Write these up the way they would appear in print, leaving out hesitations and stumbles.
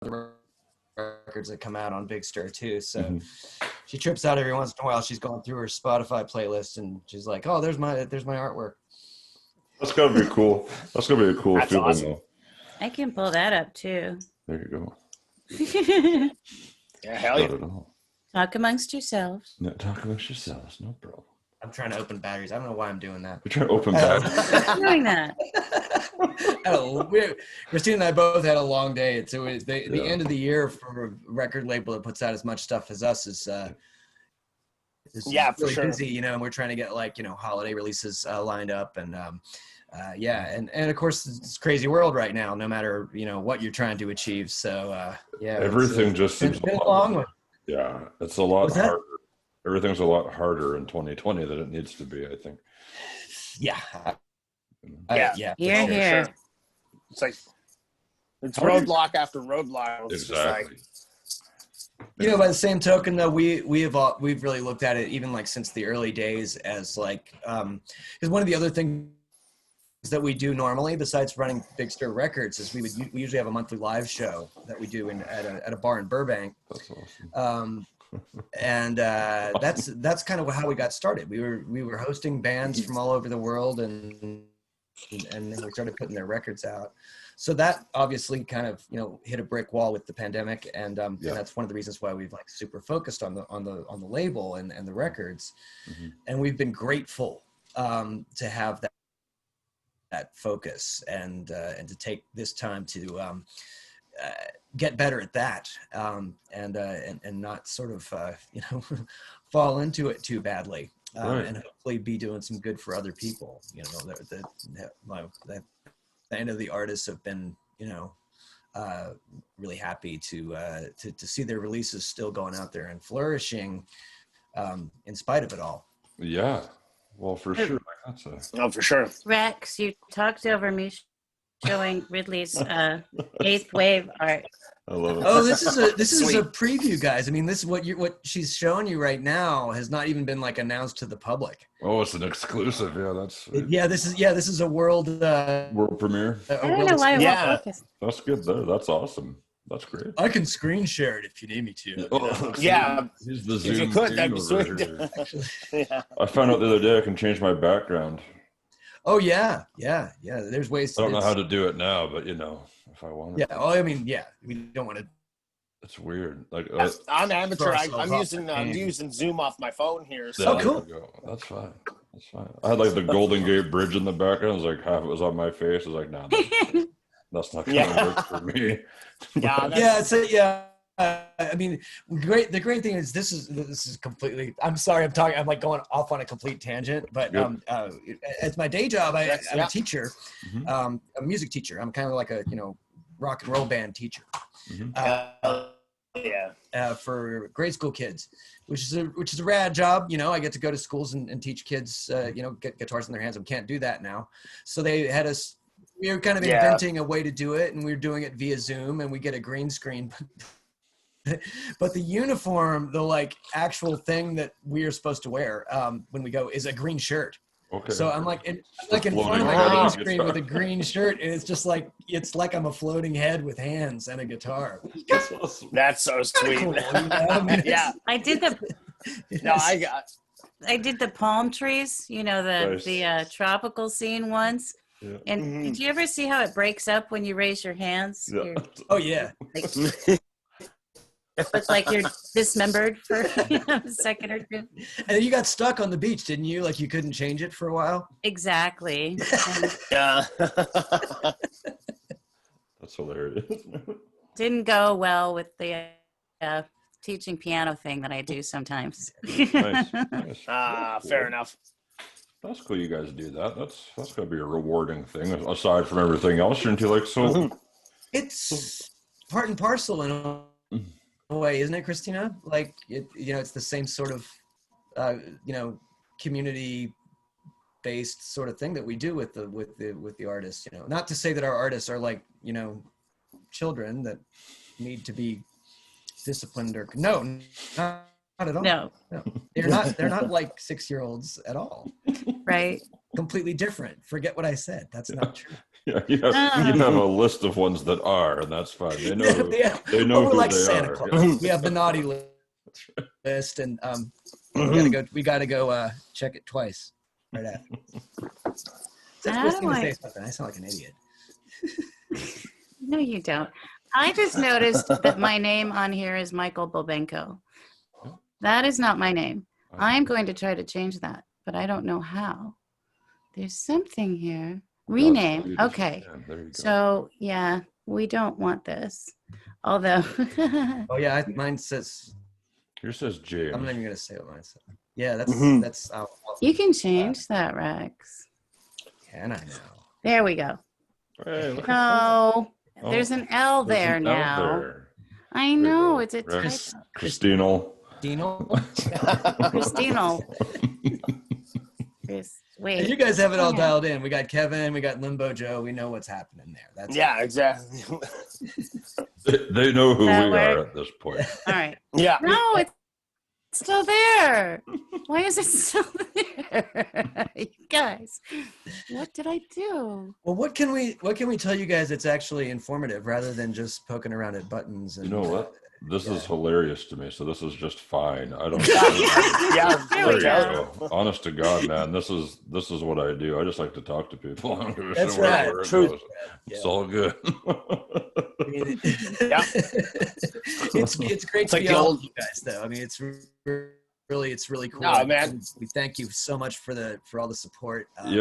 other records that come out on Big Stir too. So she trips out every once in a while. She's going through her Spotify playlist and she's like, "Oh, there's my artwork." That's gotta be cool. That's gonna be a cool feeling, awesome. though. I can pull that up too. There you go. Yeah, hell yeah. Talk amongst yourselves. No, talk amongst yourselves, no problem. I'm trying to open batteries. I don't know why I'm doing that. We're trying to open batteries. Doing that. Christina and I both had a long day. It's always the end of the year for a record label that puts out as much stuff as us is Yeah, for really sure. busy, you know, and we're trying to get like, you know, holiday releases lined up and and of course it's a crazy world right now, no matter, you know, what you're trying to achieve. So Everything just seems been a long one. Yeah, it's a lot harder. Everything's a lot harder in 2020 than it needs to be, I think. Yeah. Yeah. Here. Sure. It's like it's roadblock after roadblock. It's Exactly. just like, You know, by the same token, though, we've really looked at it, even like since the early days, as like because one of the other things that we do normally, besides running Big Stir Records, is we usually have a monthly live show that we do at a bar in Burbank. That's awesome. And that's kind of how we got started. We were hosting bands from all over the world, and then we started putting their records out. So that obviously kind of, you know, hit a brick wall with the pandemic, and that's one of the reasons why we've like super focused on the label and the records, and we've been grateful to have that focus and to take this time to get better at that and not sort of you know fall into it too badly. And hopefully be doing some good for other people. You know, the end of the artists have been, you know, really happy to see their releases still going out there and flourishing in spite of it all. Yeah, well, for sure. oh, for sure. Rex, you talked over me showing Ridley's eighth wave art. I love it. Oh, this is a preview, guys. I mean, this is what she's showing you right now has not even been like announced to the public. Oh, it's an exclusive. Yeah, that's This is a world premiere. I don't know why I won't focus. That's good though. That's awesome. That's great. I can screen share it if you need me to. Oh, Yeah. Here's the If Zoom you could, that'd be over sweet. here. Yeah. I found out the other day I can change my background. Oh yeah. There's ways. I don't know how to do it now, but you know, if I want. Yeah. Oh, I mean, yeah. We don't want to. It's weird. Like I'm amateur. I'm ourselves using Zoom off my phone here. yeah, So cool. there you go. That's fine. That's fine. I had like the Golden Gate Bridge in the background. It was like half it was on my face. I was like, nah, that's not gonna work for me. yeah, I mean, the great thing is this is completely. I'm sorry, I'm like going off on a complete tangent, but as my day job, I'm a teacher, a music teacher. I'm kind of like a rock and roll band teacher. For grade school kids, which is a rad job. You know, I get to go to schools and teach kids, get guitars in their hands. I can't do that now. So they had us, we were kind of inventing a way to do it, and we were doing it via Zoom, and we get a green screen. But the uniform, the like actual thing that we are supposed to wear when we go is a green shirt. Okay. So I'm like in front of my green screen with a green shirt, and it's like I'm a floating head with hands and a guitar. That's so sweet. Cool, you know? I mean, I did the palm trees, the tropical scene once. Yeah. And did you ever see how it breaks up when you raise your hands? Yeah. Oh yeah. It's like you're dismembered for a second or two. And you got stuck on the beach, didn't you? Like you couldn't change it for a while? Exactly. Yeah. That's hilarious. Didn't go well with the teaching piano thing that I do sometimes. Nice. Fair enough. That's cool you guys do that. That's going to be a rewarding thing, aside from everything else. You're into like, so... It's part and parcel in a way, isn't it, Christina? Like it's the same sort of community based sort of thing that we do with the artists. Not to say that our artists are like children that need to be disciplined or not at all. No. They're not like 6-year-olds at all. Right. Completely different. Forget what I said. That's not true. Yeah, you have a list of ones that are, and that's fine. They know they know we're who like they Santa are. Claus. We have the naughty list, and we gotta go check it twice right after. That's Christina say something. I sound like an idiot. No, you don't. I just noticed that my name on here is Michael Bobenko. That is not my name. I'm going to try to change that, but I don't know how. There's something here. Rename. Okay. Yeah, there you go. So, yeah, we don't want this. Although. Oh, yeah, mine says. Yours says James. I'm not even going to say what mine says. Yeah, that's. You can change that, Rex. Can I now? There we go. Hey, No, there's an L there an now. L there. I know, it's a Rex, typo. Christina. Christina. Wait. You guys have it all dialed in. We got Kevin, we got Limbo Joe. We know what's happening there. That's exactly. They know who we are at this point. All right. Yeah. No, it's still there. Why is it still there? You guys, what did I do? Well, what can we tell you guys that's actually informative rather than just poking around at buttons? And, you know what? This is hilarious to me, so this is just fine. I don't. There you go. Honest to God, man, this is what I do. I just like to talk to people. That's right. Truth. It's all good. Yeah. It's great to be all you guys, though. I mean, it's really cool. No, man. We thank you so much for all the support. I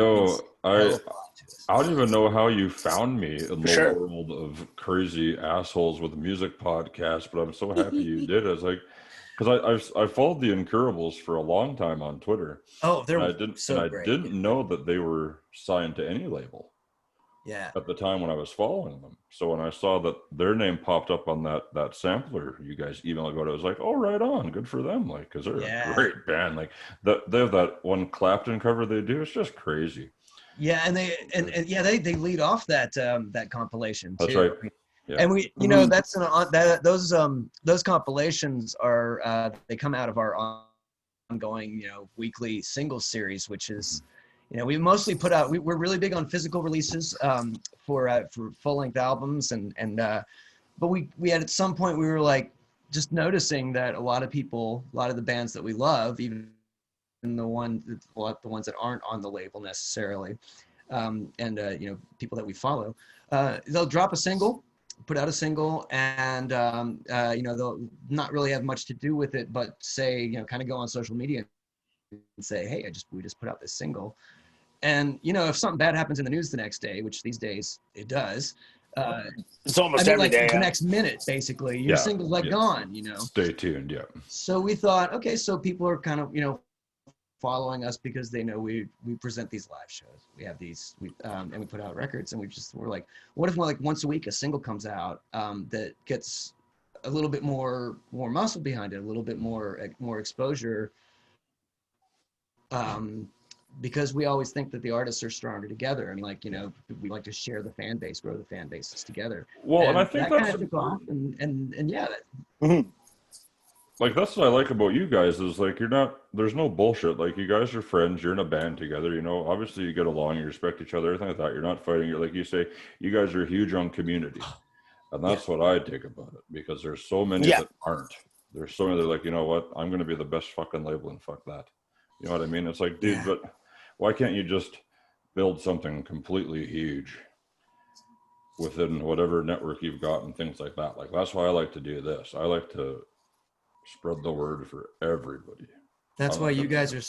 don't even know how you found me in the world of crazy assholes with music podcasts, but I'm so happy you did. I was like, because I followed the Incurables for a long time on Twitter. Oh, great. I didn't know that they were signed to any label. Yeah. At the time when I was following them. So when I saw that their name popped up on that sampler you guys emailed ago, I was like, oh, right on. Good for them. Like, because they're a great band. Like, they have that one Clapton cover they do. It's just crazy. Yeah, and they lead off that compilation too. That's right. Yeah. And we, that's those compilations are they come out of our ongoing weekly single series, which is we mostly put out. We're really big on physical releases for full length albums, but we had at some point we were like just noticing that a lot of the bands that we love, even the ones that aren't on the label necessarily, people that we follow, they'll drop a single, put out a single, and they'll not really have much to do with it, but say kind of go on social media and say, hey, we just put out this single. And if something bad happens in the news the next day, which these days it does, it's almost every day. The next minute, basically, your single's gone. Stay tuned. Yeah. So we thought, okay, so people are kind of following us because they know we present these live shows. We have these, and we put out records, and we're like, what if once a week a single comes out that gets a little bit more muscle behind it, a little bit more exposure. Because we always think that the artists are stronger together, and we like to share the fan base, grow the fan bases together. Well, and I think that kind of took off, and yeah. Like, that's what I like about you guys is like there's no bullshit. Like, you guys are friends, you're in a band together, obviously you get along, you respect each other, everything like that. You're not fighting. You're, like you say, you guys are huge on community, and that's what I dig about it, because there's so many that aren't. There's so many that are like, you know what, I'm going to be the best fucking label and fuck that. You know what I mean? It's like, dude, but why can't you just build something completely huge within whatever network you've got and things like that? Like, that's why I like to do this. I like to spread the word for everybody. That's why you guys are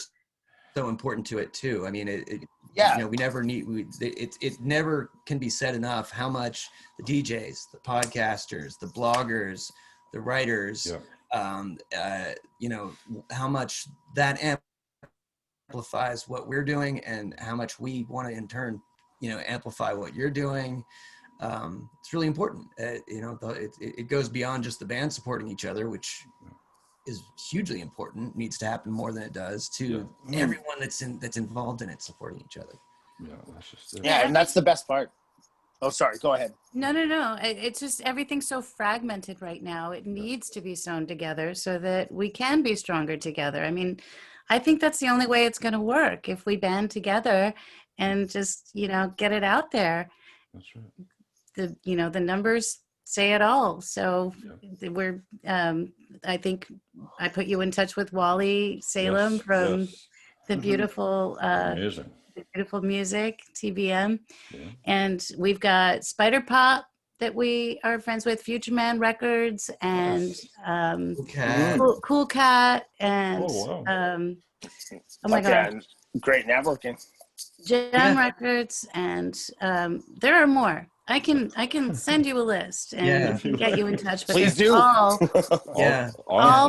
so important to it too. I mean, we never it never can be said enough how much the DJs, the podcasters, the bloggers, the writers, how much that amplifies what we're doing, and how much we want to in turn amplify what you're doing. It's really important. It goes beyond just the band supporting each other, which is hugely important, needs to happen more than it does, to everyone that's involved in it supporting each other. Yeah, that's just it. Yeah, and that's the best part. Oh, sorry, go ahead. No. It's just everything's so fragmented right now. It needs to be sewn together so that we can be stronger together. I mean, I think that's the only way it's going to work, if we band together and just, get it out there. That's right. The numbers say it all. So we're I think I put you in touch with Wally Salem from the beautiful amazing. the beautiful music TBM, Yeah. and we've got Spider Pop that we are friends with, Future Man Records, and Cool Cat, and wow. oh my god, great networking. Gem Records, and there are more. I can send you a list and get you in touch. But please do. All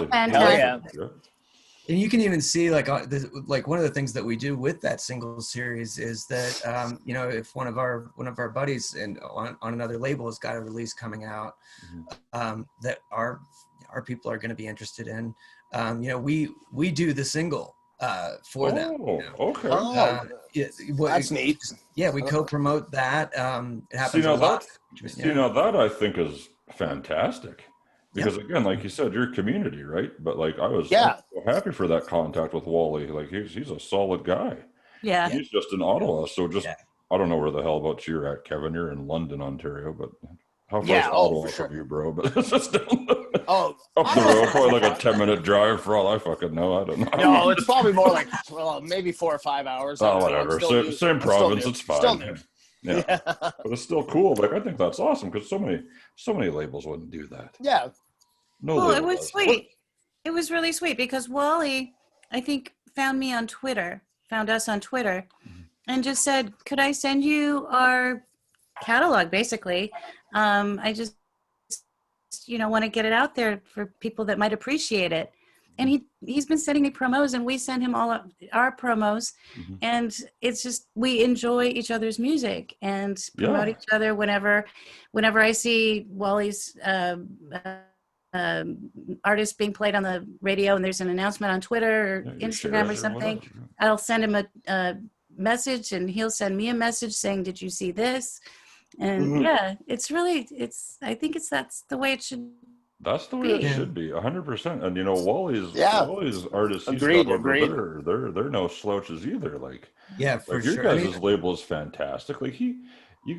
fantastic. Yeah. And you can even see like one of the things that we do with that single series is that if one of our buddies and on another label has got a release coming out that our people are going to be interested in, we do the single for them. Okay. That's neat. Yeah, we co-promote that. It happens a lot. That I think is fantastic. Because again, like you said, your community, right? But like I was so happy for that contact with Wally. Like he's a solid guy. Yeah. He's just in Ottawa. So I don't know where the hell about you're at, Kevin. You're in London, Ontario, but how far is Ottawa from you, bro? But it's just up the road, probably like a 10-minute drive for all I fucking know. I don't know. No, it's probably more like maybe 4 or 5 hours. Oh, whatever. Same province. It's fine. Still new. Yeah. But it's still cool. Like I think that's awesome because so many labels wouldn't do that. Yeah. No, it was sweet. It was really sweet because Wally, I think, found us on Twitter, and just said, "Could I send you our catalog?" Basically, I just want to get it out there for people that might appreciate it. And he's been sending me promos, and we send him all our promos, and it's just we enjoy each other's music and promote each other whenever I see Wally's artist being played on the radio and there's an announcement on Twitter or Instagram or something. I'll send him a message, and he'll send me a message saying, "Did you see this?" And it's really I think that's the way it should. That's the way it should be, 100%. And Wally's artists, agreed. They're no slouches either. Like for your sure. guys' label is fantastic. Like you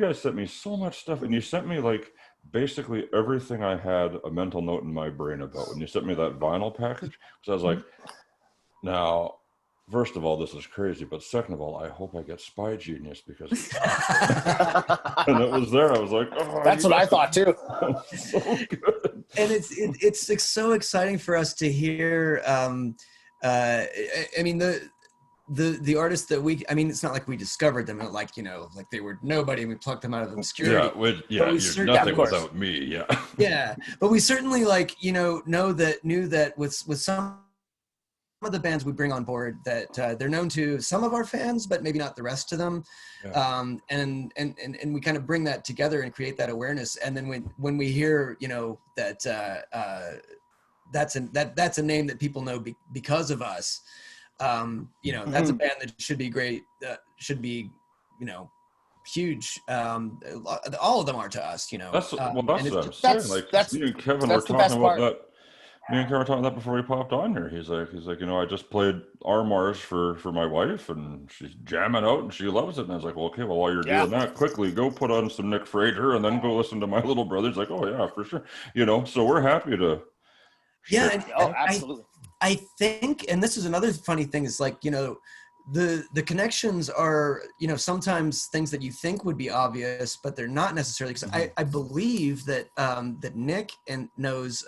guys sent me so much stuff, and you sent me like basically everything I had a mental note in my brain about when you sent me that vinyl package. Because I was like, now, first of all, this is crazy, but second of all, I hope I get Spy Genius because and it was there. I was like, that's what I thought too. So good. And it's so exciting for us to hear. I mean, the artists that it's not like we discovered them, like they were nobody and we plucked them out of obscurity. You're nothing without me. But we certainly knew that with some of the bands we bring on board that they're known to some of our fans, but maybe not the rest of them. And we kind of bring that together and create that awareness. And then when we hear that that's a name that people know because of us. That's a band that should be great, should be, huge. All of them are to us, That's what I'm saying. Like me and Kevin were talking about that. Me and Kevin were talking about that before we popped on here. He's like, I just played Armoires for my wife, and she's jamming out, and she loves it. And I was like, well, okay, while you're doing that, quickly go put on some Nick Frater, and then go listen to my little brother. He's like, oh yeah, for sure. So we're happy to. Absolutely. I think, and this is another funny thing, is like, the connections are, sometimes things that you think would be obvious, but they're not necessarily. Because I believe that that Nick knows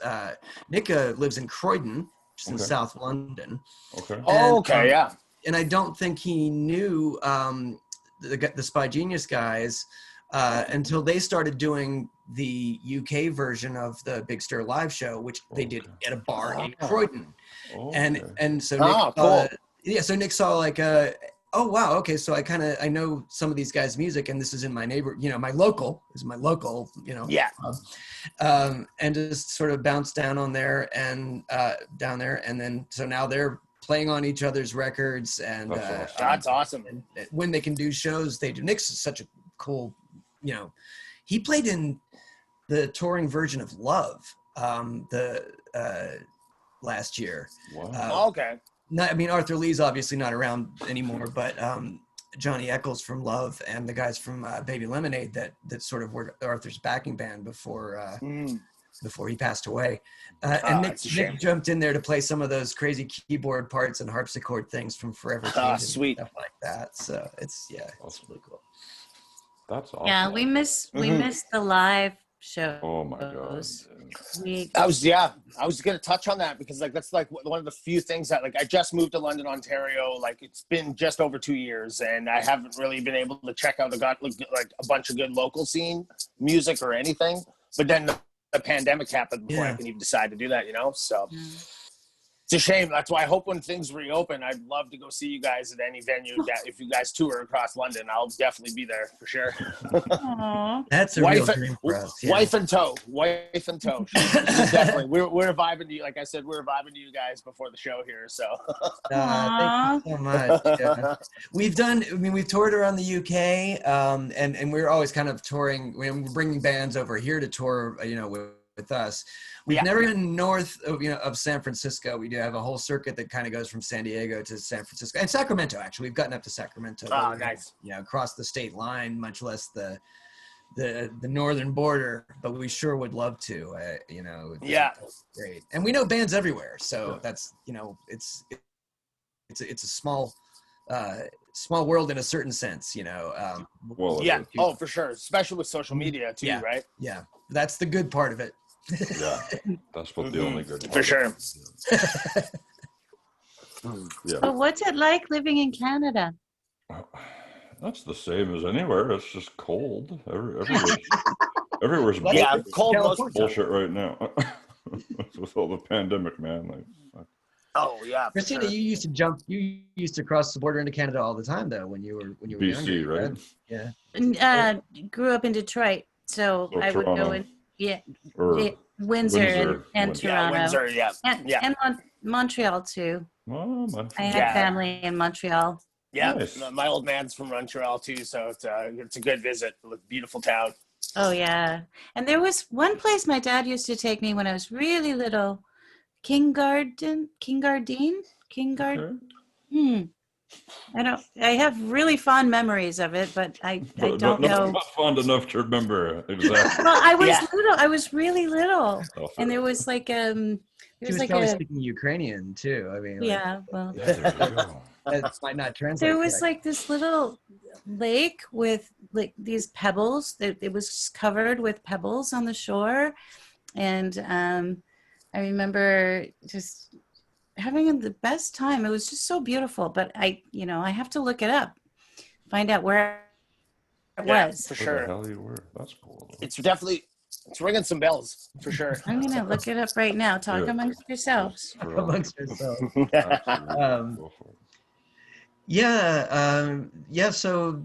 Nick lives in Croydon, just in South London. Okay. And, and I don't think he knew the Spy Genius guys until they started doing the UK version of the Big Stir live show, which they did at a bar in Croydon. And so Nick, cool. So Nick saw like, oh wow, okay, so I know some of these guys' music, and this is in my neighbor, my local, and just sort of bounced down on there and down there, and then so now they're playing on each other's records, and that's awesome. And when they can do shows, they do. Nick's such a cool, he played in the touring version of Love last year. Wow. Arthur Lee's obviously not around anymore, but Johnny Eccles from Love and the guys from Baby Lemonade that sort of were Arthur's backing band before he passed away. And Nick jumped in there to play some of those crazy keyboard parts and harpsichord things from Forever Changing sweet. and stuff like that. So it's really cool. That's awesome. Yeah, we miss the live show. Oh my god. I was gonna touch on that because like that's like one of the few things that like I just moved to London, Ontario. Like it's been just over 2 years, and I haven't really been able to check out like a bunch of good local scene music or anything. But then the pandemic happened before I can even decide to do that. So. It's a shame. That's why I hope when things reopen, I'd love to go see you guys at any venue. That if you guys tour across London, I'll definitely be there for sure. Aww. That's a real dream for us. Yeah. Wife and toe. She's definitely. We're vibing to you. Like I said, we're vibing to you guys before the show here. So. Thank you so much. Yeah. We've toured around the UK, and we're always kind of touring. We're bringing bands over here to tour. With us. We've never been north of San Francisco. We do have a whole circuit that kind of goes from San Diego to San Francisco and Sacramento. Actually, we've gotten up to Sacramento. Oh, nice. Across the state line, much less the northern border. But we sure would love to. It's great. And we know bands everywhere, so that's it's a small world in a certain sense. Oh, for sure, especially with social media too, right? Yeah, that's the good part of it. Yeah, that's what the only good part for sure. Yeah. But what's it like living in Canada? That's the same as anywhere. It's just cold. Everywhere's cold bullshit right now. With all the pandemic, man. Like, oh yeah, Christina, you used to cross the border into Canada all the time, though, when you were BC, younger, right? Yeah. Grew up in Detroit, so I would go in. Yeah, Windsor and Toronto. Windsor, and Montreal too. Oh, I had family in Montreal. Yeah, nice. My old man's from Montreal too, so it's a good visit. Beautiful town. Oh yeah, and there was one place my dad used to take me when I was really little. Kingardine. I have really fond memories of it, but I don't know. Not fond enough to remember exactly. Well, I was little. I was really little, and there was like She was probably speaking Ukrainian too. I mean, well, that might not translate. There was like this little lake with like these pebbles. It was covered with pebbles on the shore, and I remember just having the best time. It was just so beautiful, but I have to look it up, find out where it was. For sure. Where the hell you were? That's cool. It's ringing some bells for sure. I'm gonna look it up right now. Talk amongst yourselves. Amongst yourselves. So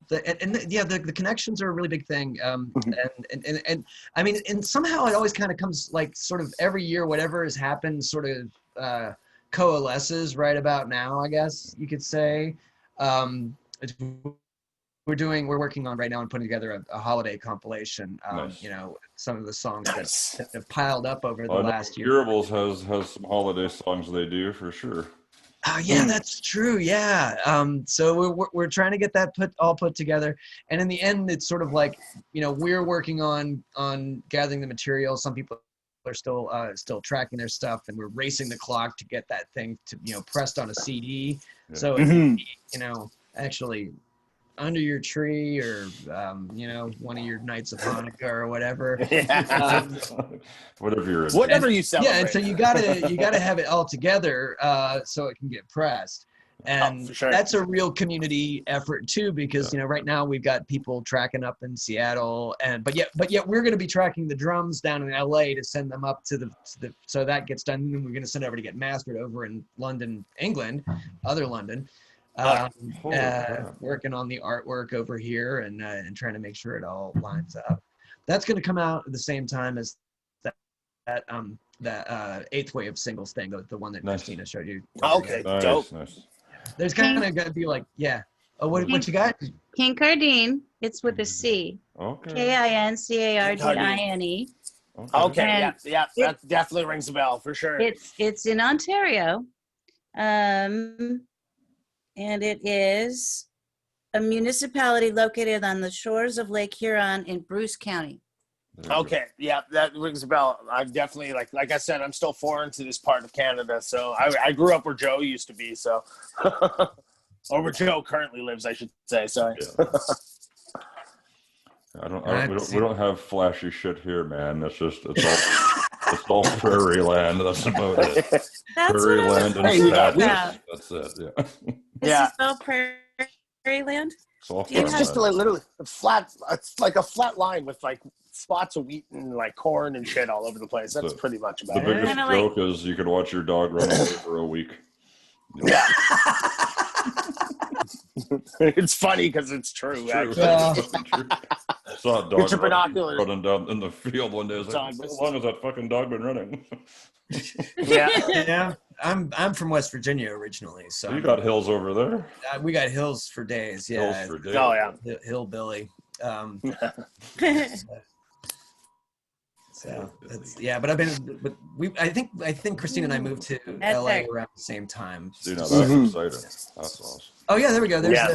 the connections are a really big thing, and I mean, and somehow it always kind of comes like sort of every year, whatever has happened sort of coalesces right about now, I guess you could say. We're working on right now and putting together a holiday compilation. Nice. Some of the songs that have piled up over the last year. Durables has some holiday songs they do for sure. Oh yeah, that's true. Yeah. So we're trying to get that put together, and in the end, it's sort of like we're working on gathering the material. Some people are still tracking their stuff, and we're racing the clock to get that thing to pressed on a CD. Yeah. So actually under your tree or one of your nights of Hanukkah or whatever. Whatever you celebrate. Yeah, and so you gotta have it all together so it can get pressed. And for sure. That's a real community effort too, because right now we've got people tracking up in Seattle, but yet we're going to be tracking the drums down in LA to send them up to the so that gets done, and then we're going to send over to get mastered over in London, England, other London. Working on the artwork over here and trying to make sure it all lines up. That's going to come out at the same time as that Eighth Wave singles thing, the one that Christina showed you. Okay, dope. Nice. There's kind of going to be like, oh, what you got? Kincardine. It's with a C. Okay. Kincardine. Okay, yeah, that definitely rings a bell for sure. It's in Ontario, and it is a municipality located on the shores of Lake Huron in Bruce County. Okay, yeah, that rings a bell. I'm definitely like I said, I'm still foreign to this part of Canada, so I grew up where Joe used to be, so or where Joe currently lives, I should say. Sorry. Yeah. We don't have flashy shit here, man. It's all prairie land. That's about it. That's Prairie what I land was and Hey, talking status. about. That's it. Yeah. This Yeah. is all prairie land? It's all Do you It's farmland. just literally flat. It's like a flat line with like spots of wheat and like corn and shit all over the place. That's So, pretty much The about it. biggest Kinda like- joke is you could watch your dog run away for a week. Yeah. It's funny because it's true. True. Actually. Yeah. True. I saw a Get dog your binoculars. running down in the field one day. I was like, Dog how was- long has that fucking dog been running? Yeah. Yeah, I'm from West Virginia originally, so You got hills over there. we got hills for days. Yeah, Hills for days. Oh yeah. hillbilly. So but I think Christina and I moved to That's LA right. around the same time. See, now that's Mhm. exciting. That's awesome. Oh yeah, there we go. There's Yeah.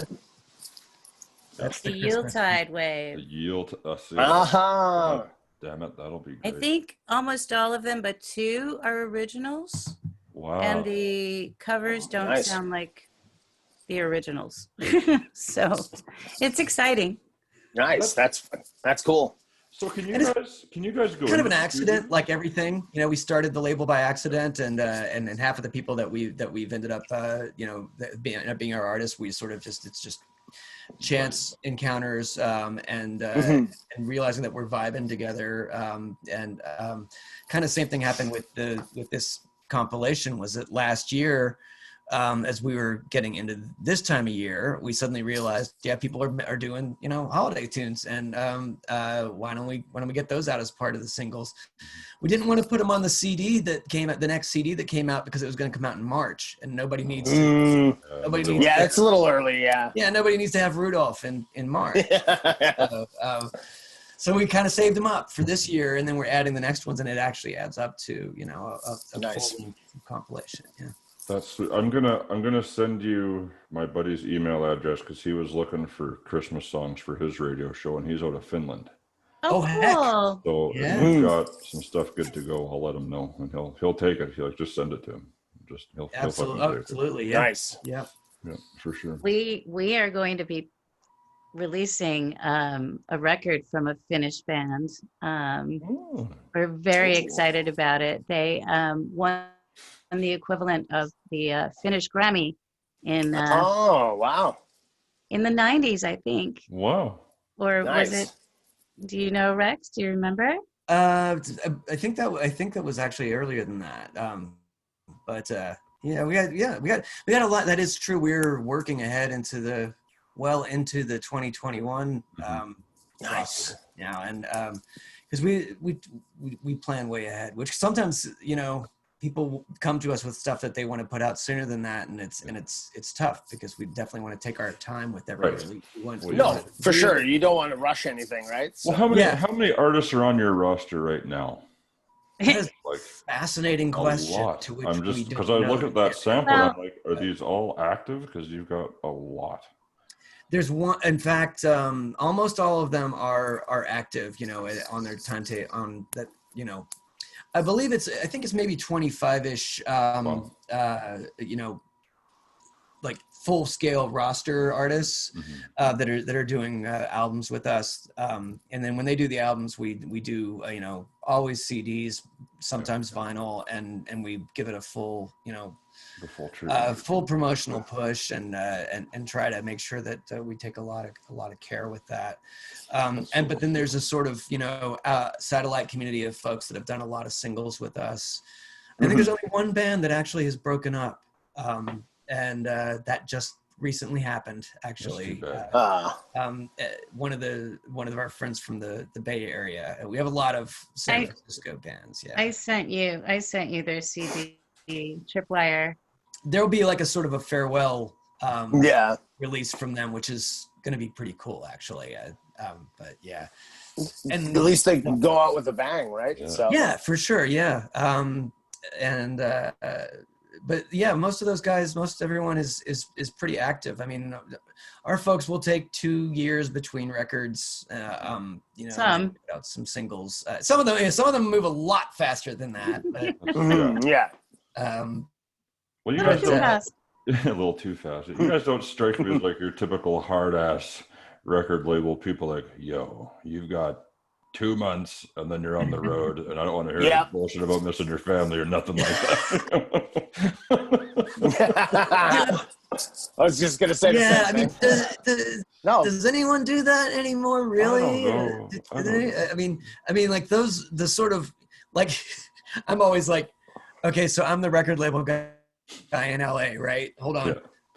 that's The Christmas. Yuletide The wave. yield. See, Uh-huh. damn it, that'll be I great. think almost all of them, but 2 are originals, Wow. and the covers don't Nice. sound like the originals. So it's exciting. Nice. That's cool. So can you And it's guys go Kind of into an the accident, studio? like everything. You know, we started the label by accident, and half of the people that we've ended up, being our artists, we sort of it's just chance encounters, and realizing that we're vibing together, kind of same thing happened with this compilation. Was that last year, as we were getting into this time of year, we suddenly realized, people are doing holiday tunes, and why don't we get those out as part of the singles? We didn't want to put them on the CD that came out, the next CD that came out, because it was going to come out in March, and nobody needs to. Mm, Nobody needs yeah, to, it's a little early. Yeah. yeah, nobody needs to have Rudolph in March. So we kind of saved them up for this year, and then we're adding the next ones, and it actually adds up to a Nice. full compilation. Yeah. That's. I'm gonna send you my buddy's email address because he was looking for Christmas songs for his radio show, and he's out of Finland. Oh, heck. cool. So Yeah. if he's got some stuff good to go, I'll let him know, and he'll take it. He'll just send it to him. He'll Absolutely, fucking take it. absolutely, yeah, Nice. yeah. Yeah, for sure. We are going to be releasing a record from a Finnish band. Oh, We're very Ooh. excited about it. They won the equivalent of the Finnish Grammy in Oh wow. the 90s, I think. wow. Or Nice. was it? Do you know, Rex? Do you remember? I think that was actually earlier than that. We got a lot. That is true. We're working ahead into the 2021 Nice. roster now, and because we plan way ahead, which sometimes people come to us with stuff that they want to put out sooner than that, and it's tough because we definitely want to take our time with every Right. release. We want No, for sure. You don't want to rush anything, right? So, Well, Yeah. how many artists are on your roster right now? That is Like fascinating a question. lot. To which I'm we just don't because I know look at that yet. sample and I'm Well- like, are these all active? Because you've got a lot. There's one. In fact, almost all of them are active. On their timetable. On that. I believe I think it's maybe 25-ish. Wow. Like full scale roster artists Mhm. that are doing albums with us. And then when they do the albums, we do always CDs, sometimes vinyl, and we give it a full The full treatment. full promotional push and try to make sure that we take a lot of care with that. But then there's a sort of satellite community of folks that have done a lot of singles with us. I think there's only one band that actually has broken up, and that just recently happened. Actually, That's too bad. one of our friends from the Bay Area. We have a lot of San Francisco bands. Yeah, I sent you their CD, Tripwire. there'll be like a sort of a farewell yeah. release from them, which is going to be pretty cool, actually. But yeah, and At least they can go out with a bang, right? Yeah. So yeah, for sure, yeah. but yeah, most of those guys, most everyone is pretty active. I mean, our folks will take 2 years between records. You know, Some. put out some singles. Some of them move a lot faster than that. But, Yeah. Well, you Not guys too don't. fast. A little too fast. You guys don't strike me as like your typical hard ass record label people. Like, yo, you've got 2 months and then you're on the road, and I don't want to hear any bullshit about missing your family or nothing like that. I was just gonna say. yeah, the I same mean, thing. does anyone do that anymore? Really? I don't know. I mean, like the sort of like, I'm always like, okay, so I'm the record label guy in LA, right? Hold on.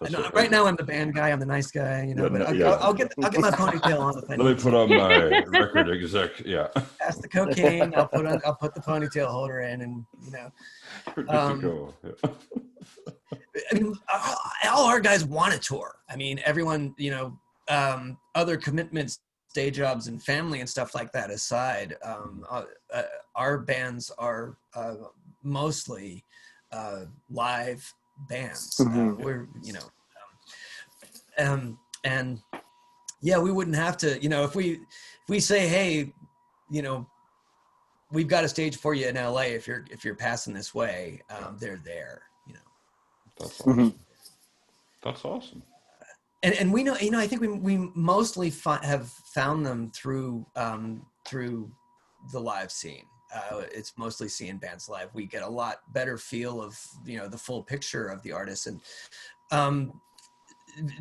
Yeah, right now I'm the band guy. I'm the nice guy, you know. Yeah, but yeah. I'll get my ponytail on. If I Let me need put to. on my record exec. Yeah. Pass the cocaine. I'll put the ponytail holder in, and you know. Good to go. Yeah. I mean, all our guys want to tour. I mean, everyone, you know, other commitments, day jobs, and family and stuff like that aside, our bands are mostly live bands. We're, you know, and yeah, we wouldn't have to, you know, if we say, hey, you know, we've got a stage for you in LA. If you're passing this way, they're there, you know. That's awesome. That's awesome. And we know, you know, I think we mostly have found them through the live scene. It's mostly seeing bands live. We get a lot better feel of, you know, the full picture of the artist, and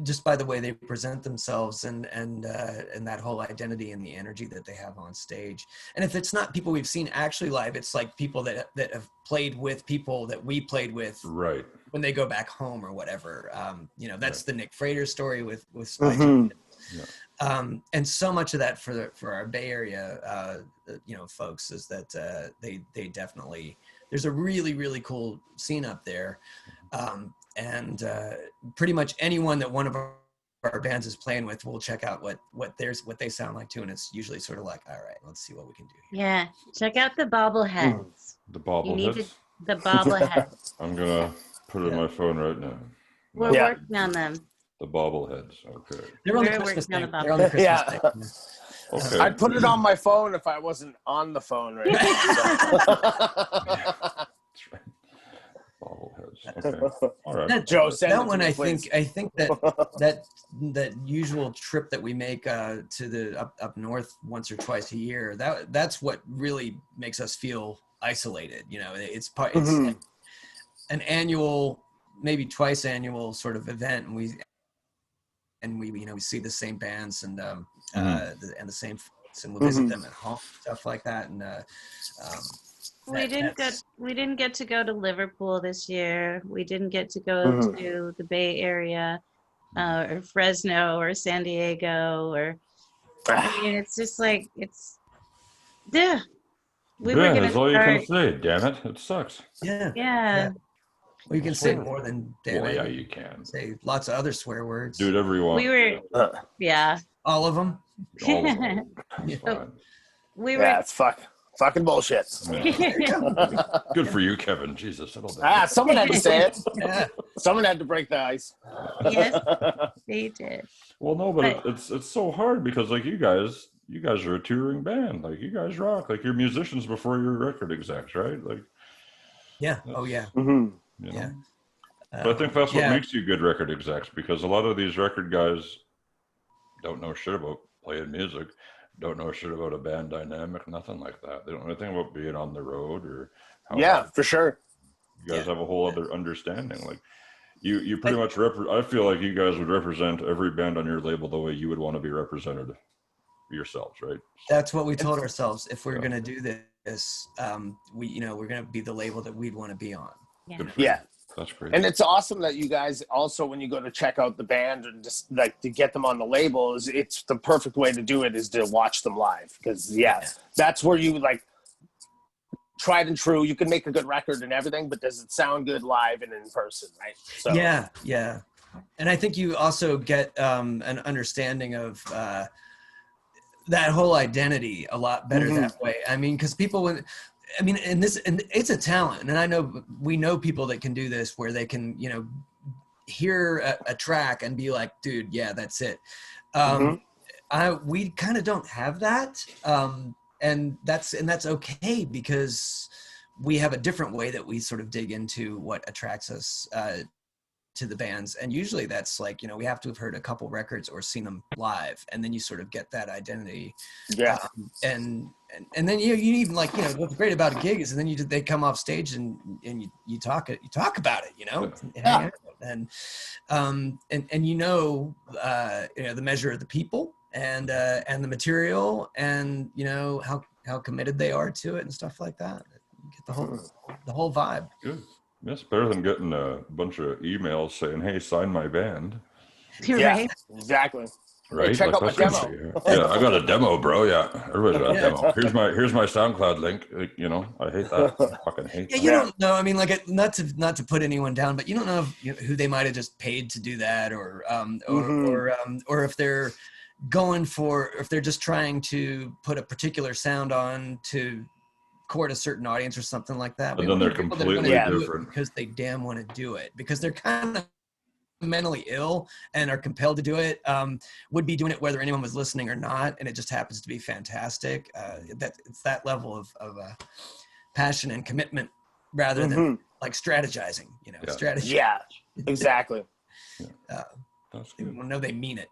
just by the way they present themselves and that whole identity and the energy that they have on stage. And if it's not people we've seen actually live, it's like people that have played with people that we played with, right, when they go back home or whatever. You know, that's the Nick Frater story with Spy. And so much of that for our Bay Area, you know, folks, is that they definitely, there's a really, really cool scene up there. And pretty much anyone that one of our bands is playing with, we'll check out what they sound like too. And it's usually sort of like, all right, let's see what we can do here. Yeah, check out the bobbleheads. The bobbleheads. The bobbleheads. I'm gonna put it in my phone right now. We're working on them. The bobbleheads. Okay. They're on the Christmas thing. They're on the Christmas thing. Okay. I'd put it on my phone if I wasn't on the phone right now. That's right. Bobbleheads. Okay. All right. Joe, send that it one, to me, I please. think that usual trip that we make to the up north once or twice a year, that's what really makes us feel isolated. You know, it's like an annual, maybe twice annual sort of event, and we you know, we see the same bands and the same folks, and we'll visit them at home, stuff like that. And we didn't get to go to Liverpool this year. We didn't get to go to the Bay Area, or Fresno or San Diego, or I mean, it's just like yeah. We were gonna that's all you can say. Damn it, it sucks. Yeah. Well, you can say more than damn Well, it. yeah, you can. Say lots of other swear words. Do whatever you want. We were, yeah. All of them. All of them. That's fine. We were. Yeah, it's fucking bullshit. Good for you, Kevin. Jesus, settle down. Someone had to say it. Yeah. Someone had to break the ice. Yes, they did. Well, no, but it's so hard because like you guys are a touring band. Like you guys rock. Like you're musicians before you're record execs, right? Like. Yeah. Oh yeah. You know? Yeah. But I think that's what makes you good record execs, because a lot of these record guys don't know shit about playing music, don't know shit about a band dynamic, nothing like that. They don't know anything about being on the road or how for sure. You guys have a whole other understanding. Like you pretty much I feel like you guys would represent every band on your label the way you would want to be represented yourselves, right? That's what we told ourselves. If we're gonna do this, we're gonna be the label that we'd want to be on. Yeah. That's great. And it's awesome that you guys also, when you go to check out the band and just like to get them on the label, it's the perfect way to do it is to watch them live. Because that's where you like tried and true. You can make a good record and everything, but does it sound good live and in person, right? So Yeah. And I think you also get an understanding of that whole identity a lot better that way. I mean, because people I mean, and it's a talent, and I know we know people that can do this, where they can, you know, hear a track and be like, dude, yeah, that's it. We kind of don't have that, and that's okay, because we have a different way that we sort of dig into what attracts us to the bands, and usually that's like, you know, we have to have heard a couple records or seen them live, and then you sort of get that identity. And then you even, like, you know, what's great about a gig is, and then they come off stage and you talk about it, you know. And you know, the measure of the people and the material, and you know how committed they are to it and stuff like that. You get the whole vibe. Good. That's better than getting a bunch of emails saying, "Hey, sign my band." Right? Exactly. Right? Hey, check out my that's demo. yeah, I got a demo, bro. Yeah, everybody's got a demo. Here's my SoundCloud link. You know, I hate that. I fucking hate that. You don't know. I mean, like, not to put anyone down, but you don't know who they might have just paid to do that, or if they're going for, if they're just trying to put a particular sound on to court a certain audience or something like that. And then they're completely different because they damn want to do it, because they're kind of mentally ill and are compelled to do it, would be doing it whether anyone was listening or not, and it just happens to be fantastic. It's that level of passion and commitment, rather than like strategizing, you know. Strategy. Yeah, exactly. That's They good. know they mean it.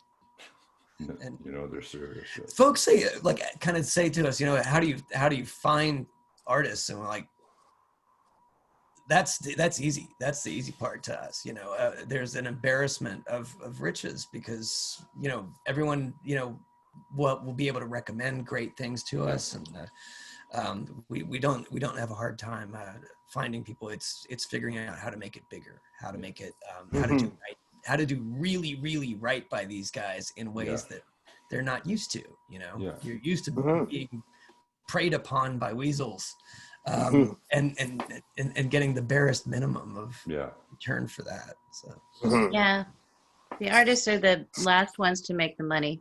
And you know they're serious. Folks say, like, kind of say to us, you know, how do you find artists? And we're like, that's easy. That's the easy part to us. You know, there's an embarrassment of riches, because, you know, everyone, you know, will be able to recommend great things to us, and we don't have a hard time finding people. It's figuring out how to make it bigger, how to make it, how to do really, really right by these guys in ways that they're not used to. You know, you're used to being preyed upon by weasels, and getting the barest minimum of return for that. So Yeah, the artists are the last ones to make the money,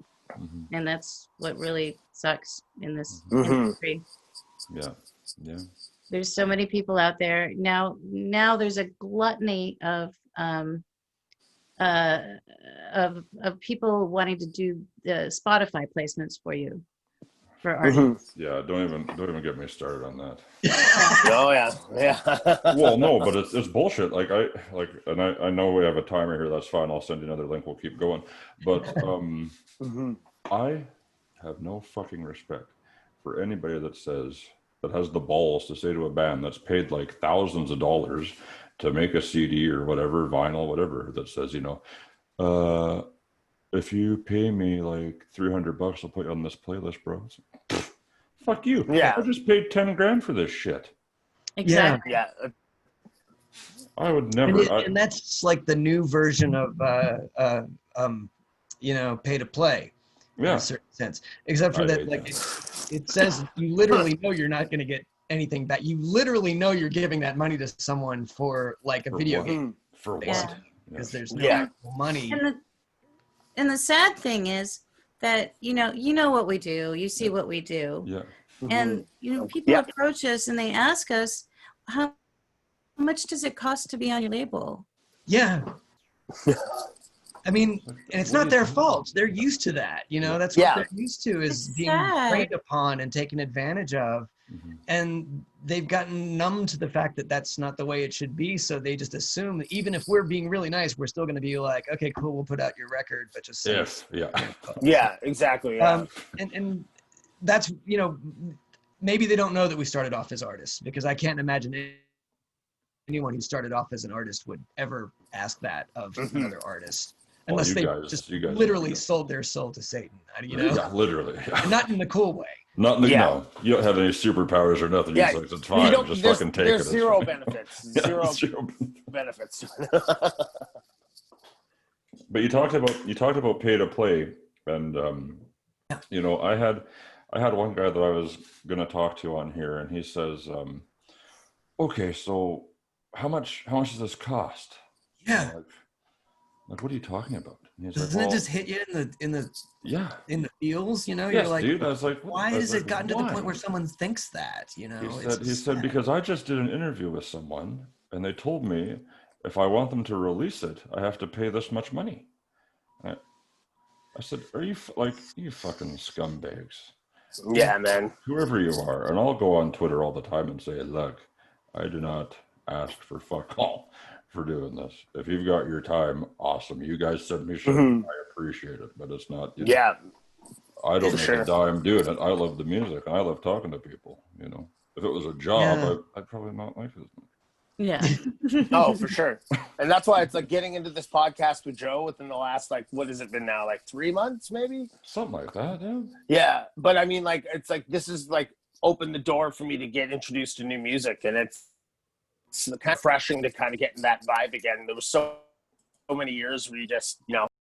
and that's what really sucks in this industry. Yeah. There's so many people out there now. There's a gluttony of people wanting to do the Spotify placements for you, for artists. Yeah, don't even get me started on that. Oh yeah. Well, no, but it's bullshit. I know we have a timer here. That's fine. I'll send you another link. We'll keep going. But I have no fucking respect for anybody that has the balls to say to a band that's paid like thousands of dollars to make a CD or whatever, vinyl, whatever, that says, you know, if you pay me like $300, I'll put you on this playlist, bro. Fuck you. Yeah. I just paid 10 grand for this shit. Exactly. Yeah. I would never. And that's like the new version of you know, pay to play. In a certain sense, except for that, like, it says you literally know you're not going to get anything back. You literally know you're giving that money to someone for like a video game. For what? Yeah. Because there's no money. And the sad thing is that, you know what we do. You see what we do. Yeah. And, you know, people approach us and they ask us, how much does it cost to be on your label? Yeah. I mean, and it's not their fault. They're used to that. You know, that's what they're used to, is being preyed upon and taken advantage of. And they've gotten numb to the fact that that's not the way it should be. So they just assume that even if we're being really nice, we're still going to be like, okay, cool, we'll put out your record, but just say Yeah, exactly. Yeah. And that's, you know, maybe they don't know that we started off as artists, because I can't imagine anyone who started off as an artist would ever ask that of another artist. Unless you just guys literally sold their soul to Satan, you know? Yeah, literally. And not in the cool way. No, you don't have any superpowers or nothing. Yeah, it's fine. Just fucking take it. There's zero benefits. Zero benefits. But you talked about pay to play, and you know, I had one guy that I was going to talk to on here, and he says, okay, so how much does this cost? Yeah. Like, what are you talking about? And he's Doesn't like, it well, just hit you in the yeah. feels? You know, Yes, you're like, dude. I was like, why I was has it like, gotten to the why? point where someone thinks that? You know, He said, because I just did an interview with someone and they told me if I want them to release it, I have to pay this much money. I said, are you you fucking scumbags? Yeah, man. Whoever you are. And I'll go on Twitter all the time and say, look, I do not ask for fuck all for doing this. If you've got your time, awesome. You guys send me shit. Mhm. I appreciate it, but it's not, Yeah. I don't For make sure. a dime doing it. I love the music. I love talking to people, If it was a job, Yeah. I'd probably not like it as much. Yeah. Oh, for sure. And that's why it's like getting into this podcast with Joe within the last, like, what has it been now? Like 3 months, maybe? Something like that, yeah. Yeah. But I mean, like, it's like, this is like opened the door for me to get introduced to new music. And it's kind of refreshing to kind of get in that vibe again. There was so many years where you just,